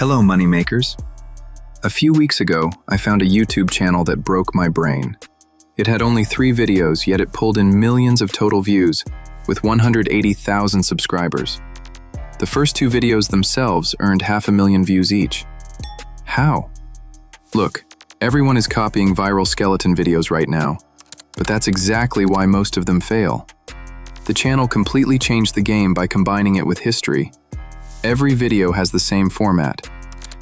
Hello, moneymakers. A few weeks ago, I found a YouTube channel that broke my brain. It had only 3 videos, yet it pulled in millions of total views, with 180,000 subscribers. The first 2 videos themselves earned 500,000 views each. How? Look, everyone is copying viral skeleton videos right now, but that's exactly why most of them fail. The channel completely changed the game by combining it with history. Every video has the same format.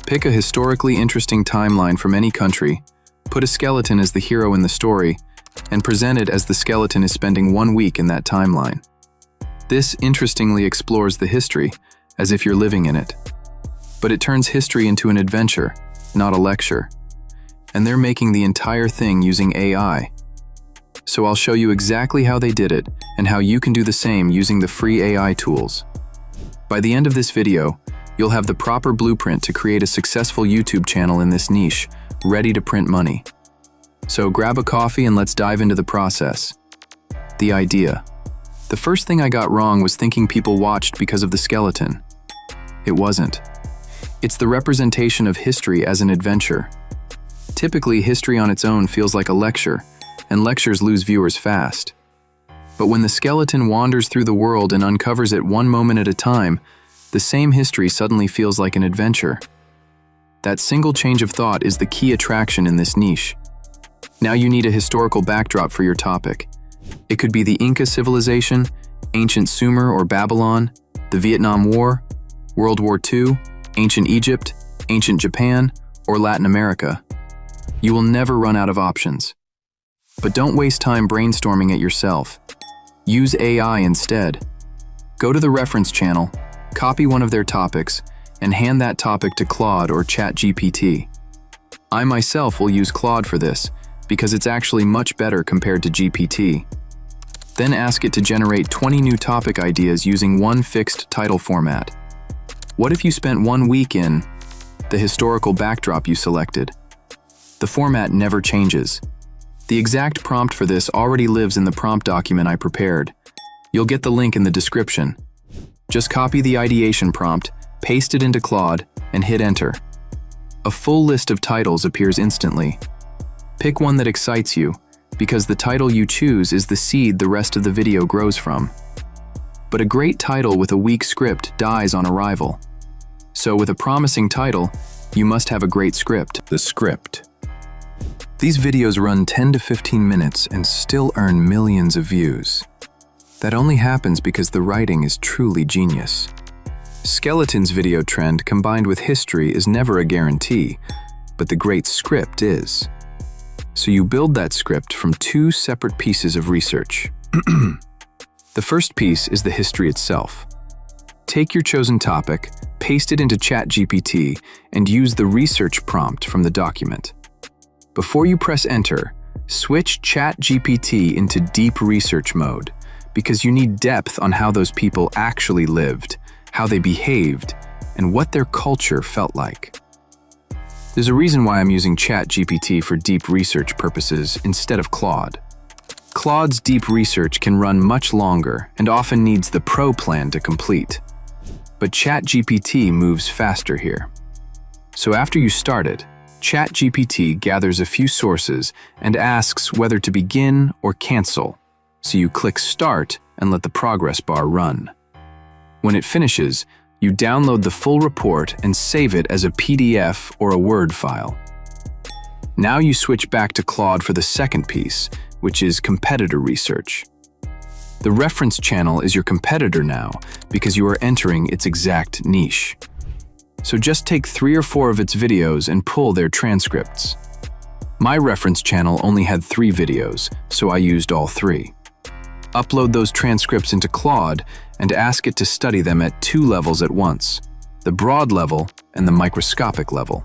Pick a historically interesting timeline from any country, put a skeleton as the hero in the story, and present it as the skeleton is spending 1 week in that timeline. This interestingly explores the history, as if you're living in it. But it turns history into an adventure, not a lecture. And they're making the entire thing using AI. So I'll show you exactly how they did it, and how you can do the same using the free AI tools. By the end of this video, you'll have the proper blueprint to create a successful YouTube channel in this niche, ready to print money. So grab a coffee and let's dive into the process. The idea. The first thing I got wrong was thinking people watched because of the skeleton. It wasn't. It's the representation of history as an adventure. Typically, history on its own feels like a lecture, and lectures lose viewers fast. But when the skeleton wanders through the world and uncovers it one moment at a time, the same history suddenly feels like an adventure. That single change of thought is the key attraction in this niche. Now you need a historical backdrop for your topic. It could be the Inca civilization, ancient Sumer or Babylon, the Vietnam War, World War II, ancient Egypt, ancient Japan, or Latin America. You will never run out of options. But don't waste time brainstorming it yourself. Use AI instead. Go to the reference channel, copy one of their topics, and hand that topic to Claude or ChatGPT. I myself will use Claude for this, because it's actually much better compared to GPT. Then ask it to generate 20 new topic ideas using one fixed title format. What if you spent 1 week in the historical backdrop you selected? The format never changes. The exact prompt for this already lives in the prompt document I prepared. You'll get the link in the description. Just copy the ideation prompt, paste it into Claude, and hit enter. A full list of titles appears instantly. Pick one that excites you, because the title you choose is the seed the rest of the video grows from. But a great title with a weak script dies on arrival. So with a promising title, you must have a great script. The script. These videos run 10 to 15 minutes and still earn millions of views. That only happens because the writing is truly genius. Skeleton's video trend combined with history is never a guarantee, but the great script is. So you build that script from 2 separate pieces of research. The first piece is the history itself. Take your chosen topic, paste it into ChatGPT, and use the research prompt from the document. Before you press enter, switch ChatGPT into deep research mode, because you need depth on how those people actually lived, how they behaved, and what their culture felt like. There's a reason why I'm using ChatGPT for deep research purposes instead of Claude. Claude's deep research can run much longer and often needs the pro plan to complete. But ChatGPT moves faster here. So after you start it, ChatGPT gathers a few sources and asks whether to begin or cancel, so you click Start and let the progress bar run. When it finishes, you download the full report and save it as a PDF or a Word file. Now you switch back to Claude for the second piece, which is competitor research. The reference channel is your competitor now because you are entering its exact niche. So just take 3 or 4 of its videos and pull their transcripts. My reference channel only had 3 videos, so I used all 3. Upload those transcripts into Claude and ask it to study them at 2 levels at once, the broad level and the microscopic level.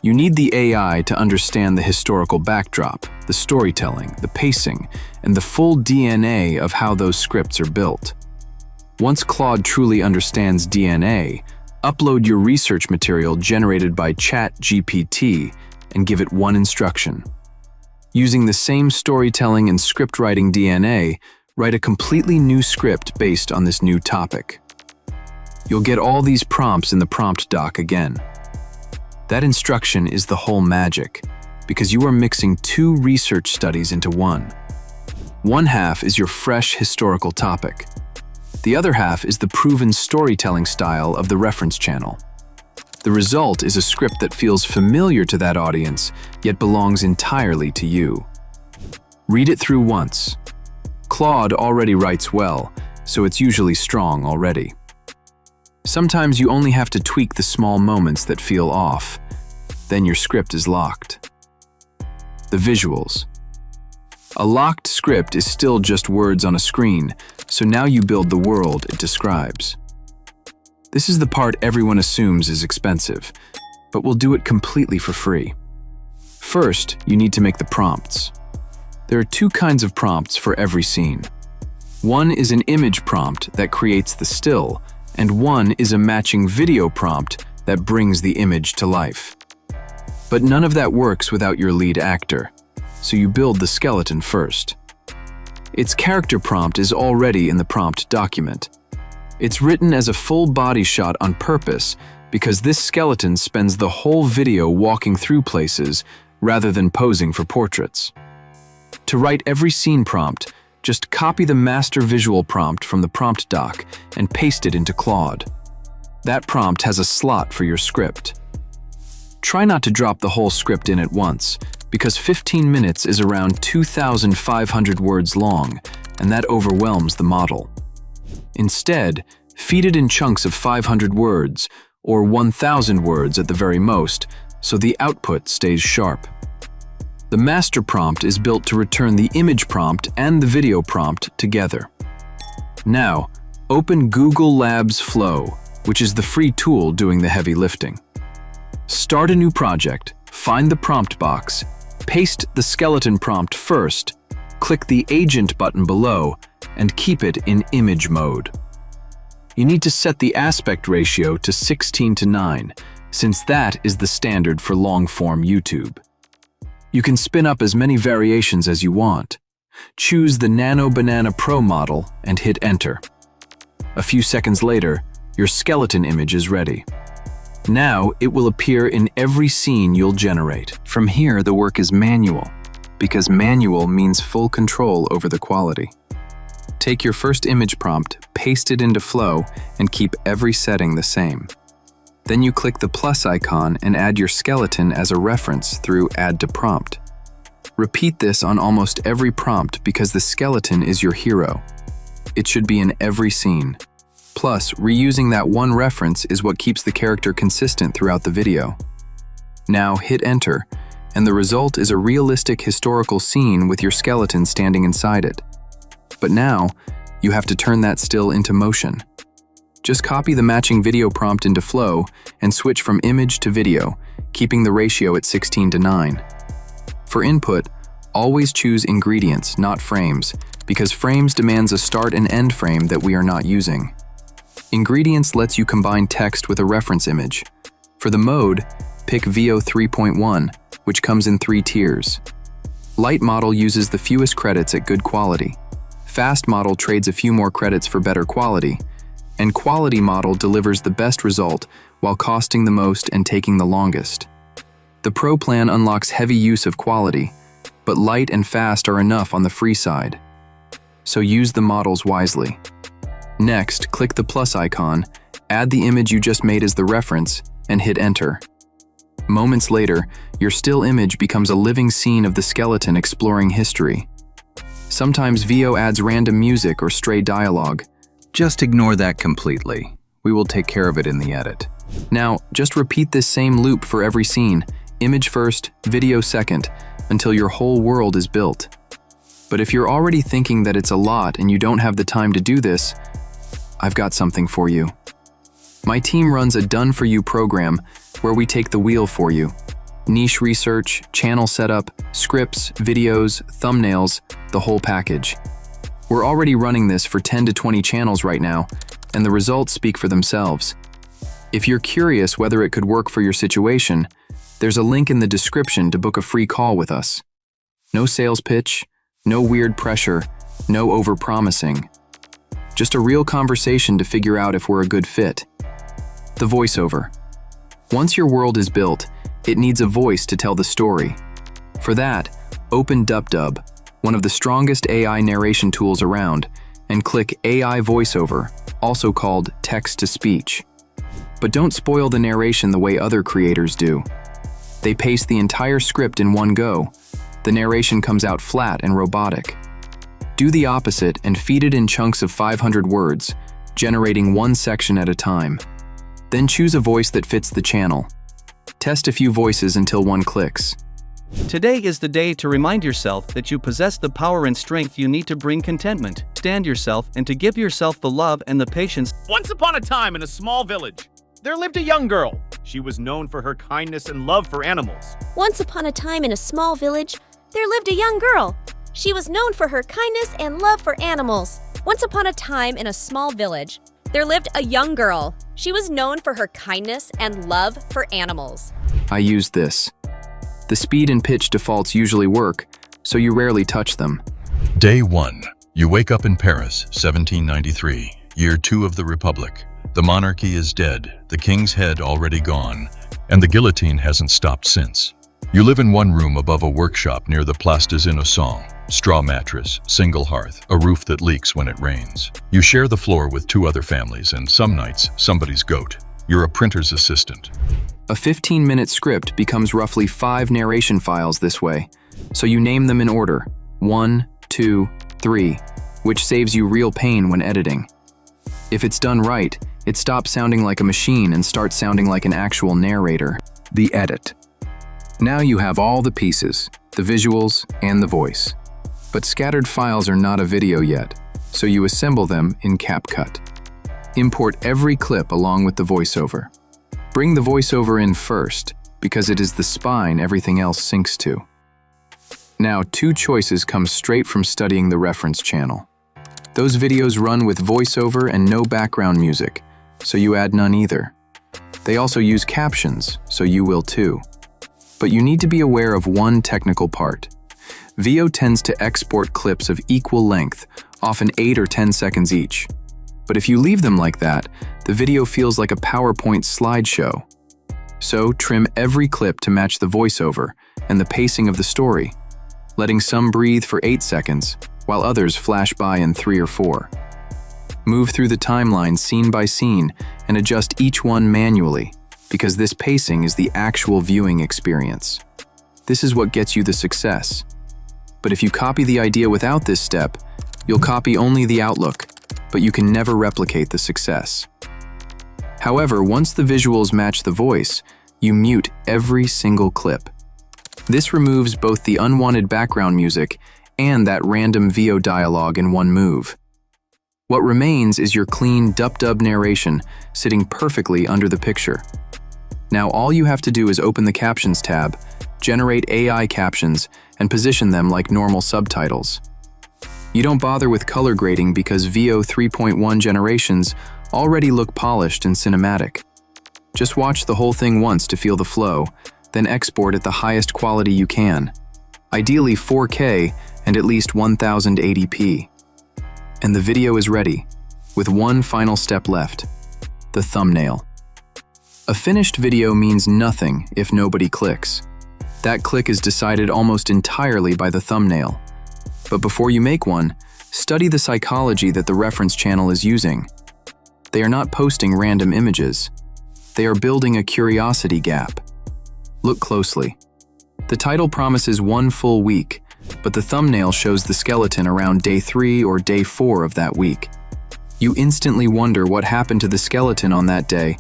You need the AI to understand the historical backdrop, the storytelling, the pacing, and the full DNA of how those scripts are built. Once Claude truly understands DNA, upload your research material generated by ChatGPT and give it one instruction. Using the same storytelling and script writing DNA, write a completely new script based on this new topic. You'll get all these prompts in the prompt doc again. That instruction is the whole magic, because you are mixing two research studies into one. One half is your fresh historical topic. The other half is the proven storytelling style of the reference channel. The result is a script that feels familiar to that audience, yet belongs entirely to you. Read it through once. Claude already writes well, so it's usually strong already. Sometimes you only have to tweak the small moments that feel off. Then your script is locked. The visuals. A locked script is still just words on a screen, so now you build the world it describes. This is the part everyone assumes is expensive, but we'll do it completely for free. First, you need to make the prompts. There are two kinds of prompts for every scene. One is an image prompt that creates the still, and one is a matching video prompt that brings the image to life. But none of that works without your lead actor, so you build the skeleton first. Its character prompt is already in the prompt document. It's written as a full body shot on purpose because this skeleton spends the whole video walking through places rather than posing for portraits. To write every scene prompt, just copy the master visual prompt from the prompt doc and paste it into Claude. That prompt has a slot for your script. Try not to drop the whole script in at once, because 15 minutes is around 2,500 words long, and that overwhelms the model. Instead, feed it in chunks of 500 words, or 1,000 words at the very most, so the output stays sharp. The master prompt is built to return the image prompt and the video prompt together. Now, open Google Labs Flow, which is the free tool doing the heavy lifting. Start a new project, find the prompt box, paste the skeleton prompt first, click the Agent button below, and keep it in image mode. You need to set the aspect ratio to 16:9, since that is the standard for long-form YouTube. You can spin up as many variations as you want. Choose the Nano Banana Pro model and hit Enter. A few seconds later, your skeleton image is ready. Now it will appear in every scene you'll generate. From here, the work is manual, because manual means full control over the quality. Take your first image prompt, paste it into Flow, and keep every setting the same. Then you click the plus icon and add your skeleton as a reference through Add to Prompt. Repeat this on almost every prompt because the skeleton is your hero. It should be in every scene. Plus, reusing that one reference is what keeps the character consistent throughout the video. Now hit Enter, and the result is a realistic historical scene with your skeleton standing inside it. But now, you have to turn that still into motion. Just copy the matching video prompt into Flow and switch from image to video, keeping the ratio at 16:9. For input, always choose ingredients, not frames, because frames demands a start and end frame that we are not using. Ingredients lets you combine text with a reference image. For the mode, pick VO 3.1, which comes in 3 tiers. Light model uses the fewest credits at good quality. Fast model trades a few more credits for better quality. And quality model delivers the best result while costing the most and taking the longest. The Pro plan unlocks heavy use of quality, but light and fast are enough on the free side. So use the models wisely. Next, click the plus icon, add the image you just made as the reference, and hit Enter. Moments later, your still image becomes a living scene of the skeleton exploring history. Sometimes VO adds random music or stray dialogue. Just ignore that completely. We will take care of it in the edit. Now, just repeat this same loop for every scene, image first, video second, until your whole world is built. But if you're already thinking that it's a lot and you don't have the time to do this, I've got something for you. My team runs a done-for-you program where we take the wheel for you. Niche research, channel setup, scripts, videos, thumbnails, the whole package. We're already running this for 10 to 20 channels right now, and the results speak for themselves. If you're curious whether it could work for your situation, there's a link in the description to book a free call with us. No sales pitch, no weird pressure, no over-promising. Just a real conversation to figure out if we're a good fit. The voiceover. Once your world is built, it needs a voice to tell the story. For that, open DupDub, one of the strongest AI narration tools around, and click AI voiceover, also called text-to-speech. But don't spoil the narration the way other creators do. They paste the entire script in one go. The narration comes out flat and robotic. Do the opposite and feed it in chunks of 500 words, generating one section at a time. Then choose a voice that fits the channel. Test a few voices until one clicks. Today is the day to remind yourself that you possess the power and strength you need to bring contentment, stand yourself, and to give yourself the love and the patience. Once upon a time in a small village, there lived a young girl. She was known for her kindness and love for animals. Once upon a time in a small village, there lived a young girl. She was known for her kindness and love for animals. Once upon a time in a small village, there lived a young girl. She was known for her kindness and love for animals. I use this. The speed and pitch defaults usually work, so you rarely touch them. Day 1. You wake up in Paris, 1793, year 2 of the Republic. The monarchy is dead, the king's head already gone, and the guillotine hasn't stopped since. You live in one room above a workshop near the Place des Innocents. Straw mattress, single hearth, a roof that leaks when it rains. You share the floor with 2 other families, and some nights, somebody's goat. You're a printer's assistant. A 15-minute script becomes roughly 5 narration files this way, so you name them in order, 1, 2, 3, which saves you real pain when editing. If it's done right, it stops sounding like a machine and starts sounding like an actual narrator. The edit. Now you have all the pieces, the visuals, and the voice. But scattered files are not a video yet, so you assemble them in CapCut. Import every clip along with the voiceover. Bring the voiceover in first, because it is the spine everything else syncs to. Now, 2 choices come straight from studying the reference channel. Those videos run with voiceover and no background music, so you add none either. They also use captions, so you will too. But you need to be aware of one technical part. VO tends to export clips of equal length, often 8 or 10 seconds each. But if you leave them like that, the video feels like a PowerPoint slideshow. So trim every clip to match the voiceover and the pacing of the story, letting some breathe for 8 seconds, while others flash by in 3 or 4. Move through the timeline scene by scene and adjust each one manually, because this pacing is the actual viewing experience. This is what gets you the success. But if you copy the idea without this step, you'll copy only the outlook, but you can never replicate the success. However, once the visuals match the voice, you mute every single clip. This removes both the unwanted background music and that random VO dialogue in one move. What remains is your clean DupDub narration sitting perfectly under the picture. Now all you have to do is open the Captions tab, generate AI captions, and position them like normal subtitles. You don't bother with color grading because VO 3.1 generations already look polished and cinematic. Just watch the whole thing once to feel the flow, then export at the highest quality you can, ideally 4K and at least 1080p. And the video is ready, with one final step left, the thumbnail. A finished video means nothing if nobody clicks. That click is decided almost entirely by the thumbnail. But before you make one, study the psychology that the reference channel is using. They are not posting random images. They are building a curiosity gap. Look closely. The title promises 1 full week, but the thumbnail shows the skeleton around day 3 or day 4 of that week. You instantly wonder what happened to the skeleton on that day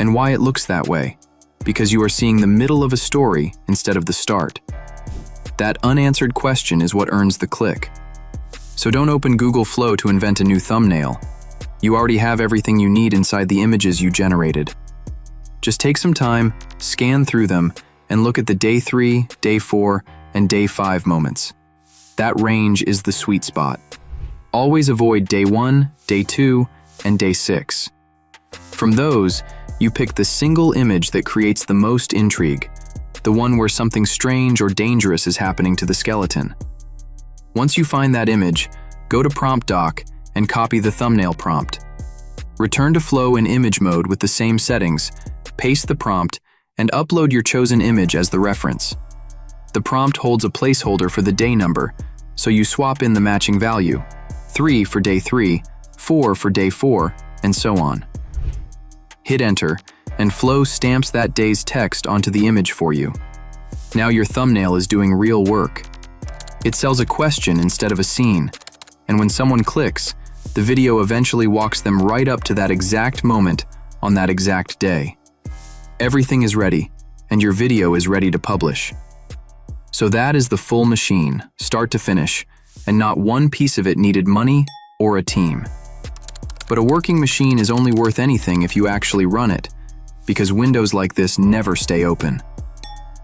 and why it looks that way, because you are seeing the middle of a story instead of the start. That unanswered question is what earns the click. So don't open Google Flow to invent a new thumbnail. You already have everything you need inside the images you generated. Just take some time, scan through them, and look at the day 3, day 4, and day 5 moments. That range is the sweet spot. Always avoid day 1, day 2, and day 6. From those, you pick the single image that creates the most intrigue, the one where something strange or dangerous is happening to the skeleton. Once you find that image, go to Prompt Doc and copy the thumbnail prompt. Return to Flow in image mode with the same settings, paste the prompt, and upload your chosen image as the reference. The prompt holds a placeholder for the day number, so you swap in the matching value, 3 for day 3, 4 for day 4, and so on. Hit enter, and Flow stamps that day's text onto the image for you. Now your thumbnail is doing real work. It sells a question instead of a scene, and when someone clicks, the video eventually walks them right up to that exact moment on that exact day. Everything is ready, and your video is ready to publish. So that is the full machine, start to finish, and not one piece of it needed money or a team. But a working machine is only worth anything if you actually run it, because windows like this never stay open.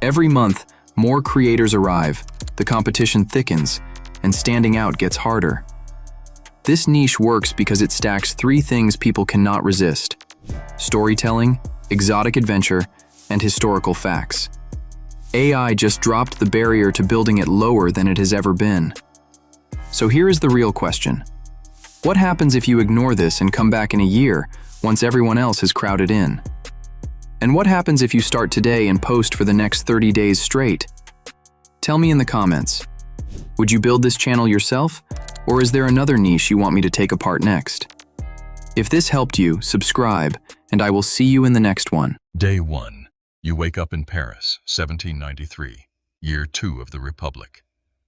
Every month, more creators arrive, the competition thickens, and standing out gets harder. This niche works because it stacks 3 things people cannot resist: storytelling, exotic adventure, and historical facts. AI just dropped the barrier to building it lower than it has ever been. So here is the real question. What happens if you ignore this and come back in a year, once everyone else has crowded in? And what happens if you start today and post for the next 30 days straight? Tell me in the comments. Would you build this channel yourself? Or is there another niche you want me to take apart next? If this helped you, subscribe, and I will see you in the next one. Day 1. You wake up in Paris, 1793, year 2 of the Republic.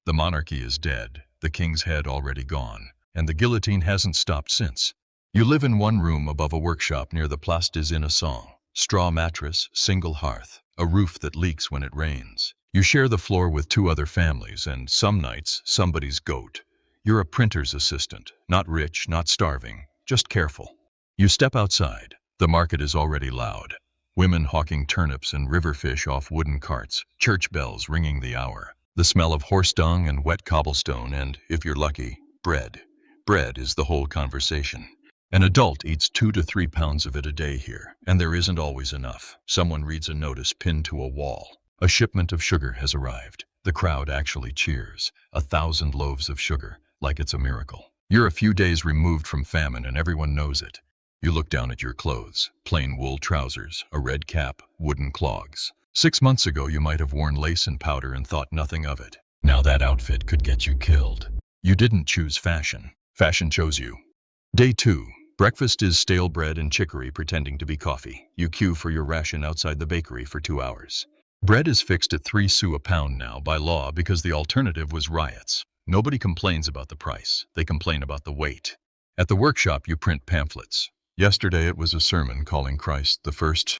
The monarchy is dead, the king's head already gone, and the guillotine hasn't stopped since. You live in one room above a workshop near the Place des Innocents. Straw mattress, single hearth, a roof that leaks when it rains. You share the floor with 2 other families, and some nights, somebody's goat. You're a printer's assistant, not rich, not starving, just careful. You step outside. The market is already loud. Women hawking turnips and river fish off wooden carts, church bells ringing the hour. The smell of horse dung and wet cobblestone and, if you're lucky, bread. Bread is the whole conversation. An adult eats 2 to 3 pounds of it a day here, and there isn't always enough. Someone reads a notice pinned to a wall. A shipment of sugar has arrived. The crowd actually cheers. 1,000 loaves of sugar, like it's a miracle. You're a few days removed from famine and everyone knows it. You look down at your clothes, plain wool trousers, a red cap, wooden clogs. 6 months ago you might have worn lace and powder and thought nothing of it. Now that outfit could get you killed. You didn't choose fashion. Fashion chose you. Day 2. Breakfast is stale bread and chicory pretending to be coffee. You queue for your ration outside the bakery for 2 hours. Bread is fixed at 3 sous a pound now by law because the alternative was riots. Nobody complains about the price. They complain about the weight. At the workshop you print pamphlets. Yesterday it was a sermon calling Christ the first